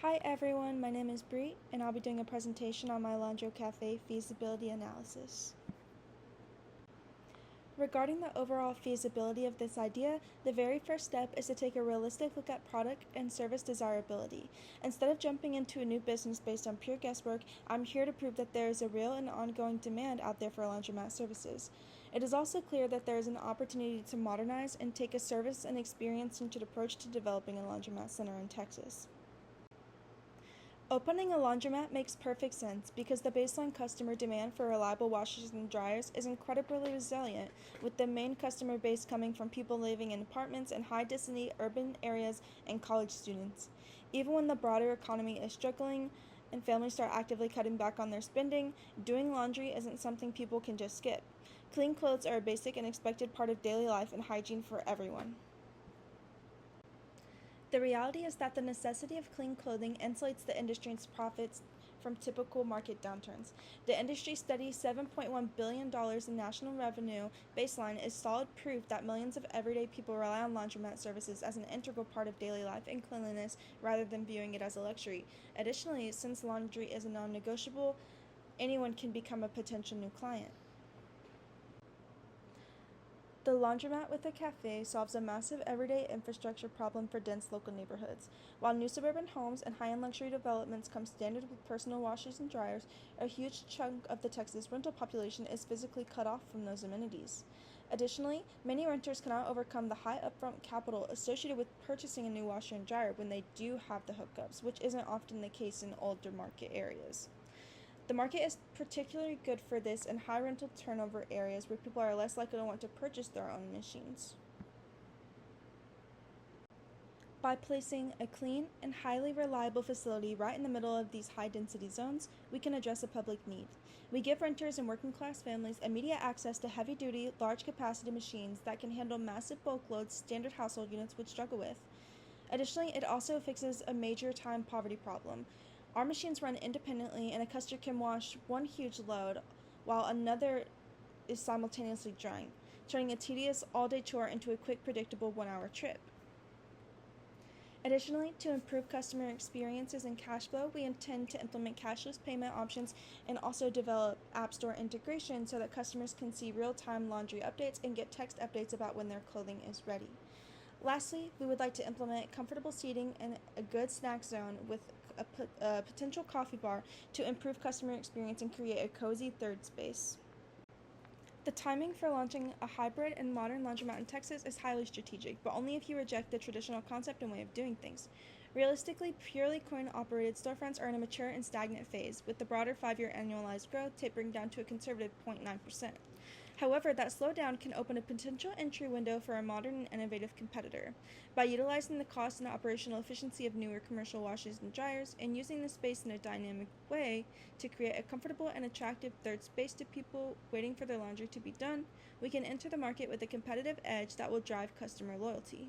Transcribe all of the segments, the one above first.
Hi everyone, my name is Bree, and I'll be doing a presentation on my Laundrocafe feasibility analysis. Regarding the overall feasibility of this idea, the very first step is to take a realistic look at product and service desirability. Instead of jumping into a new business based on pure guesswork, I'm here to prove that there is a real and ongoing demand out there for laundromat services. It is also clear that there is an opportunity to modernize and take a service and experience-centered approach to developing a laundromat center in Texas. Opening a laundromat makes perfect sense because the baseline customer demand for reliable washers and dryers is incredibly resilient, with the main customer base coming from people living in apartments in high-density urban areas and college students. Even when the broader economy is struggling and families start actively cutting back on their spending, doing laundry isn't something people can just skip. Clean clothes are a basic and expected part of daily life and hygiene for everyone. The reality is that the necessity of clean clothing insulates the industry's profits from typical market downturns. The industry study's $7.1 billion in national revenue baseline is solid proof that millions of everyday people rely on laundromat services as an integral part of daily life and cleanliness rather than viewing it as a luxury. Additionally, since laundry is a non-negotiable, anyone can become a potential new client. The laundromat with a cafe solves a massive everyday infrastructure problem for dense local neighborhoods. While new suburban homes and high-end luxury developments come standard with personal washers and dryers, a huge chunk of the Texas rental population is physically cut off from those amenities. Additionally, many renters cannot overcome the high upfront capital associated with purchasing a new washer and dryer when they do have the hookups, which isn't often the case in older market areas. The market is particularly good for this in high rental turnover areas where people are less likely to want to purchase their own machines. By placing a clean and highly reliable facility right in the middle of these high-density zones, we can address a public need. We give renters and working-class families immediate access to heavy-duty, large-capacity machines that can handle massive bulk loads standard household units would struggle with. Additionally, it also fixes a major time poverty problem. Our machines run independently, and a customer can wash one huge load while another is simultaneously drying, turning a tedious all-day chore into a quick, predictable one-hour trip. Additionally, to improve customer experiences and cash flow, we intend to implement cashless payment options and also develop App Store integration so that customers can see real-time laundry updates and get text updates about when their clothing is ready. Lastly, we would like to implement comfortable seating and a good snack zone with a potential coffee bar to improve customer experience and create a cozy third space. The timing for launching a hybrid and modern laundromat in Texas is highly strategic, but only if you reject the traditional concept and way of doing things. Realistically, purely coin-operated storefronts are in a mature and stagnant phase, with the broader 5-year annualized growth tapering down to a conservative 0.9%. However, that slowdown can open a potential entry window for a modern and innovative competitor. By utilizing the cost and operational efficiency of newer commercial washers and dryers, and using the space in a dynamic way to create a comfortable and attractive third space to people waiting for their laundry to be done, we can enter the market with a competitive edge that will drive customer loyalty.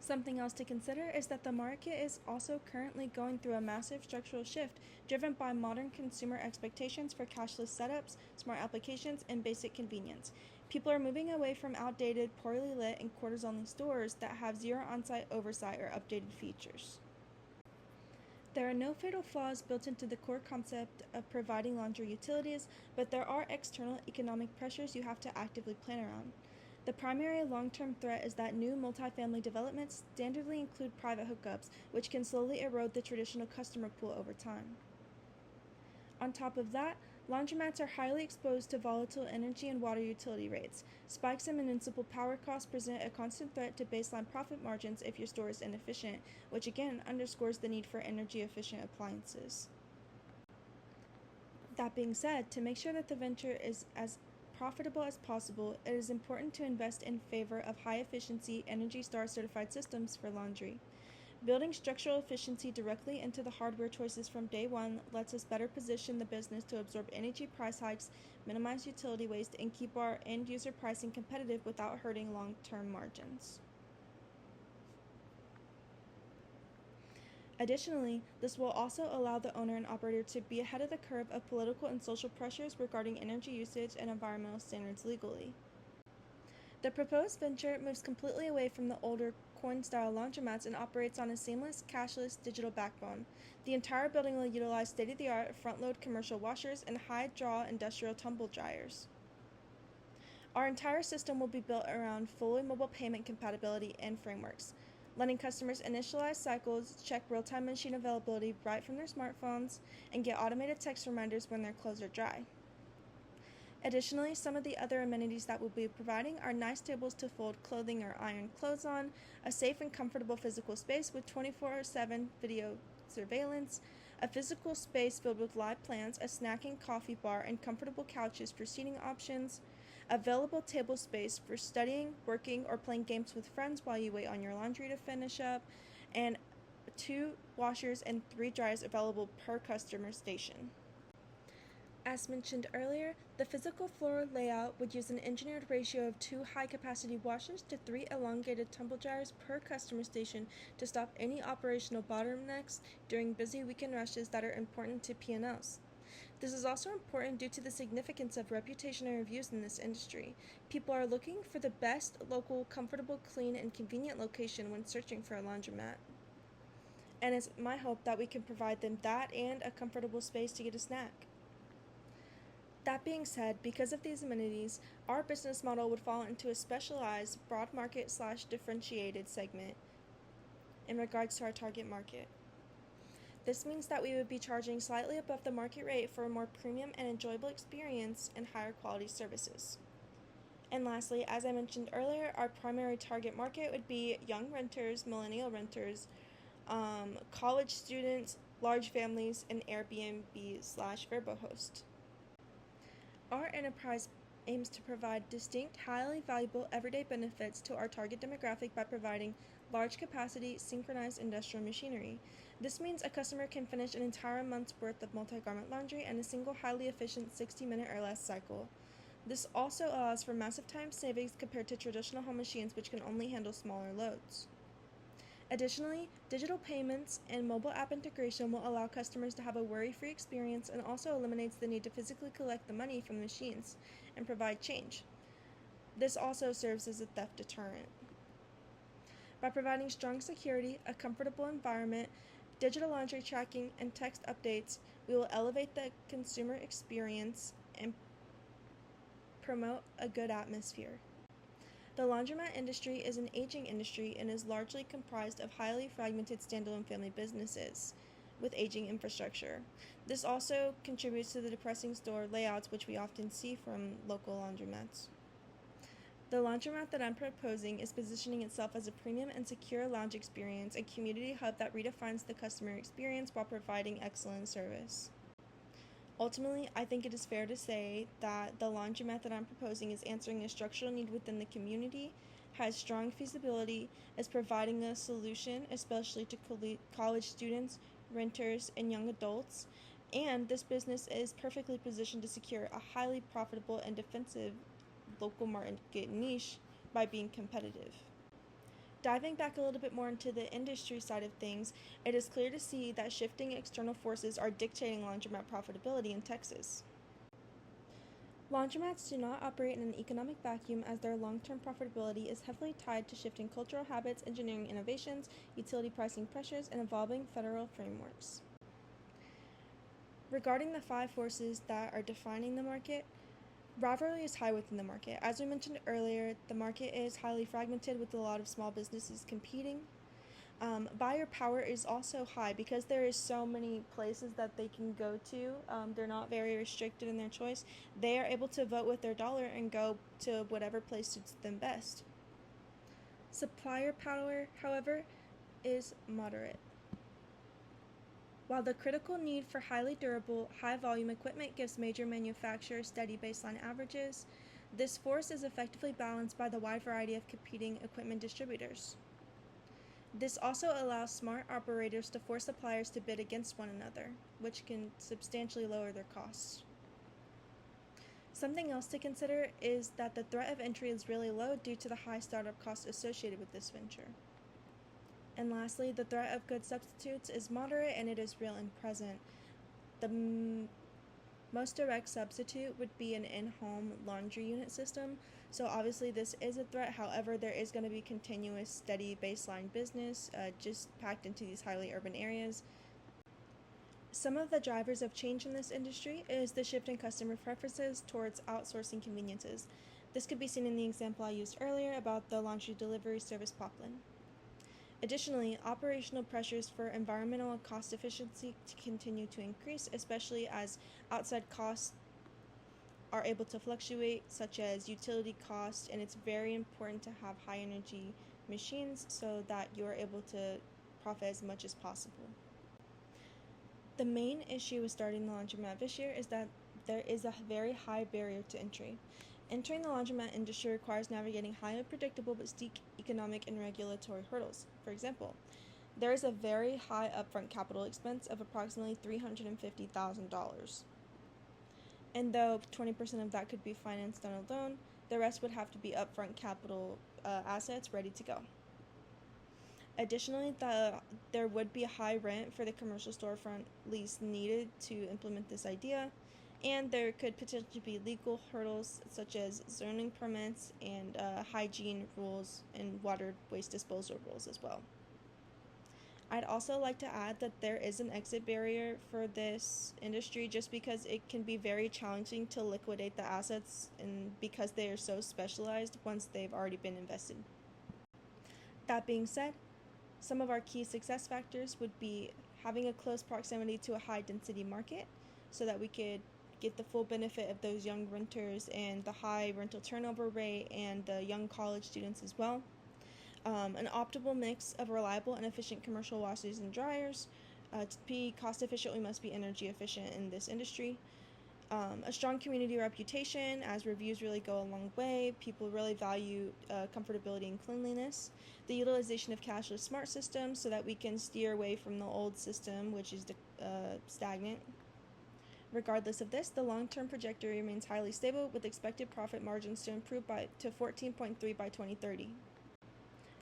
Something else to consider is that the market is also currently going through a massive structural shift driven by modern consumer expectations for cashless setups, smart applications, and basic convenience. People are moving away from outdated, poorly lit, and quarters-only stores that have zero on-site oversight or updated features. There are no fatal flaws built into the core concept of providing laundry utilities, but there are external economic pressures you have to actively plan around. The primary long-term threat is that new multifamily developments standardly include private hookups, which can slowly erode the traditional customer pool over time. On top of that, laundromats are highly exposed to volatile energy and water utility rates. Spikes in municipal power costs present a constant threat to baseline profit margins if your store is inefficient, which again underscores the need for energy-efficient appliances. That being said, to make sure that the venture is as profitable as possible, it is important to invest in favor of high-efficiency, Energy Star certified systems for laundry. Building structural efficiency directly into the hardware choices from day one lets us better position the business to absorb energy price hikes, minimize utility waste, and keep our end-user pricing competitive without hurting long-term margins. Additionally, this will also allow the owner and operator to be ahead of the curve of political and social pressures regarding energy usage and environmental standards legally. The proposed venture moves completely away from the older coin-style laundromats and operates on a seamless, cashless digital backbone. The entire building will utilize state-of-the-art front-load commercial washers and high-draw industrial tumble dryers. Our entire system will be built around fully mobile payment compatibility and frameworks, letting customers initialize cycles, check real-time machine availability right from their smartphones, and get automated text reminders when their clothes are dry. Additionally, some of the other amenities that we'll be providing are nice tables to fold clothing or iron clothes on, a safe and comfortable physical space with 24/7 video surveillance, a physical space filled with live plants, a snacking coffee bar, and comfortable couches for seating options, available table space for studying, working, or playing games with friends while you wait on your laundry to finish up, and 2 washers and 3 dryers available per customer station. As mentioned earlier, the physical floor layout would use an engineered ratio of 2 high-capacity washers to 3 elongated tumble dryers per customer station to stop any operational bottlenecks during busy weekend rushes that are important to P&Ls. This is also important due to the significance of reputation and reviews in this industry. People are looking for the best local, comfortable, clean, and convenient location when searching for a laundromat. And it's my hope that we can provide them that and a comfortable space to get a snack. That being said, because of these amenities, our business model would fall into a specialized, broad market / differentiated segment in regards to our target market. This means that we would be charging slightly above the market rate for a more premium and enjoyable experience and higher quality services. And lastly, as I mentioned earlier, our primary target market would be young renters, millennial renters, college students, large families, and Airbnb / Vrbo host. Our enterprise aims to provide distinct, highly valuable everyday benefits to our target demographic by providing large capacity, synchronized industrial machinery. This means a customer can finish an entire month's worth of multi-garment laundry in a single highly efficient 60-minute or less cycle. This also allows for massive time savings compared to traditional home machines, which can only handle smaller loads. Additionally, digital payments and mobile app integration will allow customers to have a worry-free experience and also eliminates the need to physically collect the money from the machines and provide change. This also serves as a theft deterrent. By providing strong security, a comfortable environment, digital laundry tracking, and text updates, we will elevate the consumer experience and promote a good atmosphere. The laundromat industry is an aging industry and is largely comprised of highly fragmented standalone family businesses with aging infrastructure. This also contributes to the depressing store layouts which we often see from local laundromats. The laundromat that I'm proposing is positioning itself as a premium and secure lounge experience, a community hub that redefines the customer experience while providing excellent service. Ultimately, I think it is fair to say that the laundromat that I'm proposing is answering a structural need within the community, has strong feasibility, is providing a solution, especially to college students, renters, and young adults, and this business is perfectly positioned to secure a highly profitable and defensive local market niche by being competitive. Diving back a little bit more into the industry side of things, it is clear to see that shifting external forces are dictating laundromat profitability in Texas. Laundromats do not operate in an economic vacuum as their long-term profitability is heavily tied to shifting cultural habits, engineering innovations, utility pricing pressures, and evolving federal frameworks. Regarding the 5 forces that are defining the market, rivalry is high within the market. As we mentioned earlier, the market is highly fragmented with a lot of small businesses competing. Buyer power is also high because there is so many places that they can go to. They're not very restricted in their choice. They are able to vote with their dollar and go to whatever place suits them best. Supplier power, however, is moderate. While the critical need for highly durable, high-volume equipment gives major manufacturers steady baseline averages, this force is effectively balanced by the wide variety of competing equipment distributors. This also allows smart operators to force suppliers to bid against one another, which can substantially lower their costs. Something else to consider is that the threat of entry is really low due to the high startup costs associated with this venture. And lastly, the threat of good substitutes is moderate and it is real and present. The most direct substitute would be an in-home laundry unit system. So obviously this is a threat. However, there is going to be continuous, steady baseline business just packed into these highly urban areas. Some of the drivers of change in this industry is the shift in customer preferences towards outsourcing conveniences. This could be seen in the example I used earlier about the laundry delivery service Poplin. Additionally, operational pressures for environmental and cost efficiency continue to increase, especially as outside costs are able to fluctuate, such as utility costs, and it's very important to have high energy machines so that you're able to profit as much as possible. The main issue with starting the laundromat this year is that there is a very high barrier to entry. Entering the laundromat industry requires navigating highly predictable but steep economic and regulatory hurdles. For example, there is a very high upfront capital expense of approximately $350,000. And though 20% of that could be financed on a loan, the rest would have to be upfront capital assets ready to go. Additionally, there would be a high rent for the commercial storefront lease needed to implement this idea, and there could potentially be legal hurdles such as zoning permits and hygiene rules and water waste disposal rules as well. I'd also like to add that there is an exit barrier for this industry just because it can be very challenging to liquidate the assets and because they are so specialized once they've already been invested. That being said, some of our key success factors would be having a close proximity to a high density market so that we could get the full benefit of those young renters and the high rental turnover rate and the young college students as well. An optimal mix of reliable and efficient commercial washers and dryers. To be cost efficient, we must be energy efficient in this industry. A strong community reputation, as reviews really go a long way. People really value comfortability and cleanliness. The utilization of cashless smart systems so that we can steer away from the old system, which is stagnant. Regardless of this, the long-term trajectory remains highly stable with expected profit margins to improve to 14.3 by 2030.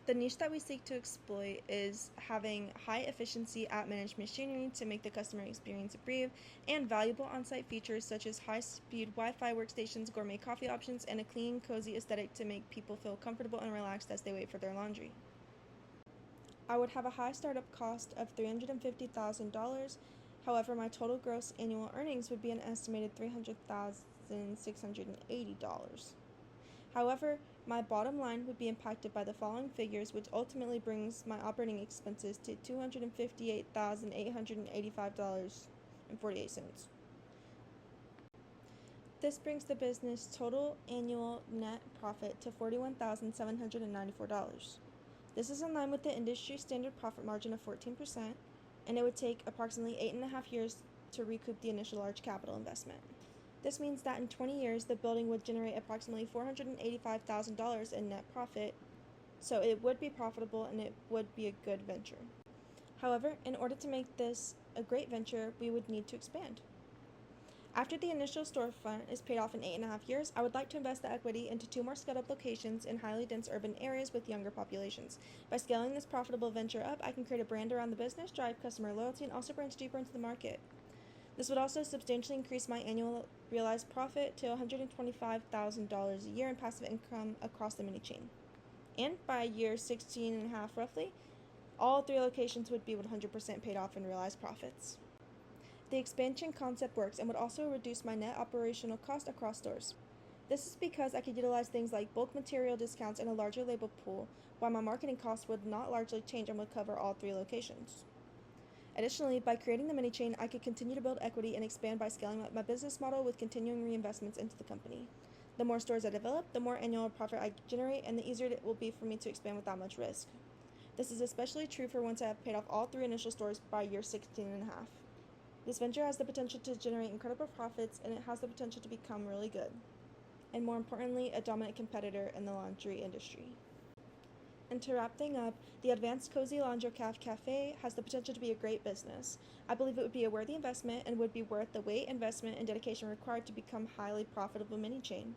The niche that we seek to exploit is having high efficiency app managed machinery to make the customer experience brief and valuable on-site features such as high-speed Wi-Fi workstations, gourmet coffee options, and a clean, cozy aesthetic to make people feel comfortable and relaxed as they wait for their laundry. I would have a high startup cost of $350,000. However, my total gross annual earnings would be an estimated $300,680. However, my bottom line would be impacted by the following figures, which ultimately brings my operating expenses to $258,885.48. This brings the business total annual net profit to $41,794. This is in line with the industry standard profit margin of 14%, and it would take approximately 8.5 years to recoup the initial large capital investment. This means that in 20 years, the building would generate approximately $485,000 in net profit, so it would be profitable and it would be a good venture. However, in order to make this a great venture, we would need to expand. After the initial storefront is paid off in 8.5 years, I would like to invest the equity into 2 more scaled-up locations in highly dense urban areas with younger populations. By scaling this profitable venture up, I can create a brand around the business, drive customer loyalty, and also branch deeper into the market. This would also substantially increase my annual realized profit to $125,000 a year in passive income across the mini chain. And by year 16 and a half roughly, all 3 locations would be 100% paid off in realized profits. The expansion concept works and would also reduce my net operational cost across stores. This is because I could utilize things like bulk material discounts and a larger label pool, while my marketing costs would not largely change and would cover all 3 locations. Additionally, by creating the mini chain, I could continue to build equity and expand by scaling up my business model with continuing reinvestments into the company. The more stores I develop, the more annual profit I generate, and the easier it will be for me to expand without much risk. This is especially true for once I have paid off all 3 initial stores by year 16 and a half. This venture has the potential to generate incredible profits, and it has the potential to become really good. And more importantly, a dominant competitor in the laundry industry. And to wrap things up, the advanced cozy Laundrocafe has the potential to be a great business. I believe it would be a worthy investment and would be worth the weight, investment, and dedication required to become a highly profitable mini chain.